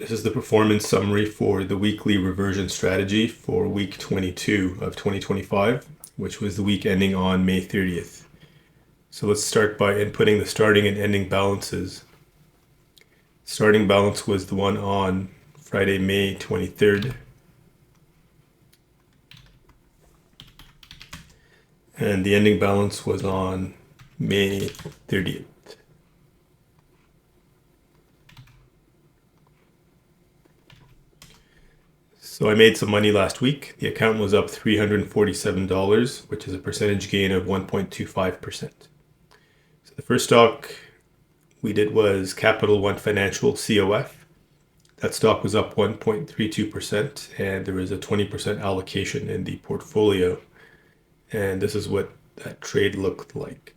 This is the performance summary for the Weekly Reversion Strategy for week 22 of 2025, which was the week ending on May 30th. So let's start by inputting the starting and ending balances. Starting balance was the one on Friday, May 23rd. And the ending balance was on May 30th. So I made some money last week. The account was up $347, which is a percentage gain of 1.25%. So the first stock we did was Capital One Financial, COF. That stock was up 1.32%, and there was a 20% allocation in the portfolio. And this is what that trade looked like.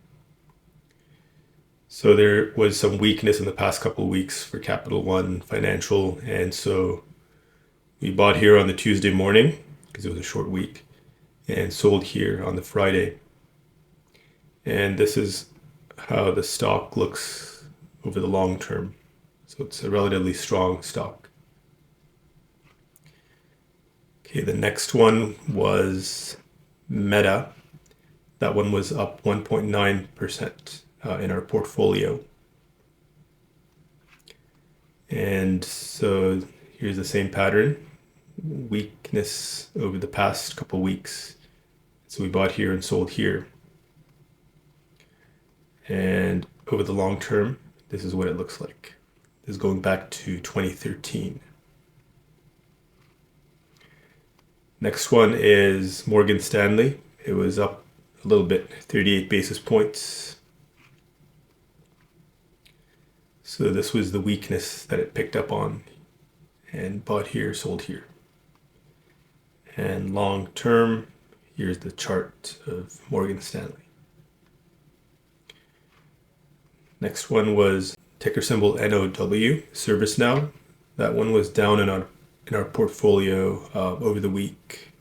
So there was some weakness in the past couple of weeks for Capital One Financial, and so we bought here on the Tuesday morning because it was a short week and sold here on the Friday. And this is how the stock looks over the long term. So it's a relatively strong stock. Okay, the next one was Meta. That one was up 1.9% in our portfolio. And so here's the same pattern. Weakness over the past couple weeks. So we bought here and sold here. And over the long term, this is what it looks like. This is going back to 2013. Next one is Morgan Stanley. It was up a little bit, 38 basis points. So this was the weakness that it picked up on and bought here, sold here. And long term, here's the chart of Morgan Stanley. Next one was ticker symbol NOW, ServiceNow. That one was down in our portfolio over the week.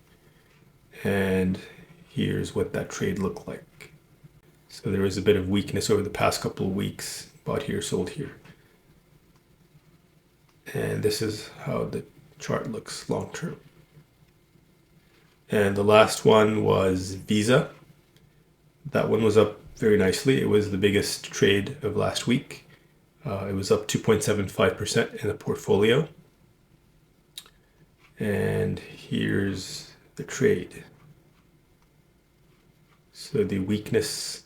And here's what that trade looked like. So there was a bit of weakness over the past couple of weeks. Bought here, sold here. And this is how the chart looks long term. And the last one was Visa. That one was up very nicely. It was the biggest trade of last week. It was up 2.75% in the portfolio. And here's the trade. So the weakness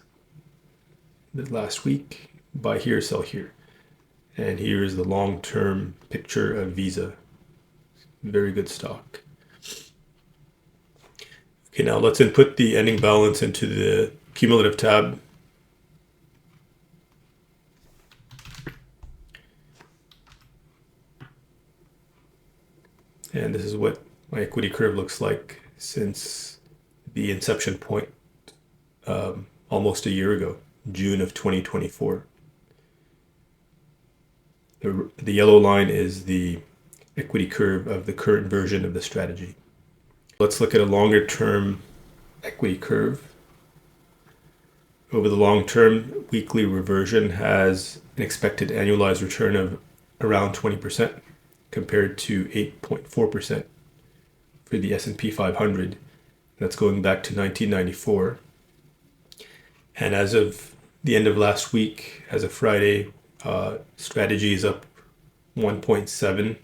last week, buy here, sell here. And here is the long-term picture of Visa. Very good stock. Okay, now let's input the ending balance into the cumulative tab. And this is what my equity curve looks like since the inception point almost a year ago, June of 2024. The yellow line is the equity curve of the current version of the strategy. Let's look at a longer term equity curve. Over the long term, Weekly Reversion has an expected annualized return of around 20% compared to 8.4% for the S&P 500. That's going back to 1994. And as of the end of last week, as of Friday, strategy is up 1.7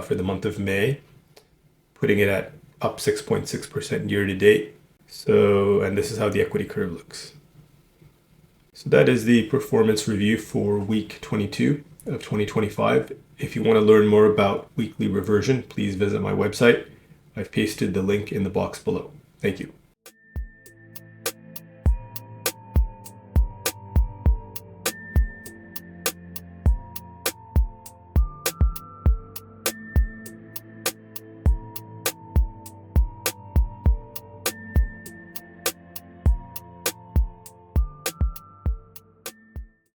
for the month of May, putting it at up 6.6% year to date. So, and this is how the equity curve looks. So that is the performance review for week 22 of 2025. If you want to learn more about Weekly Reversion, please visit my website. I've pasted the link in the box below. Thank you.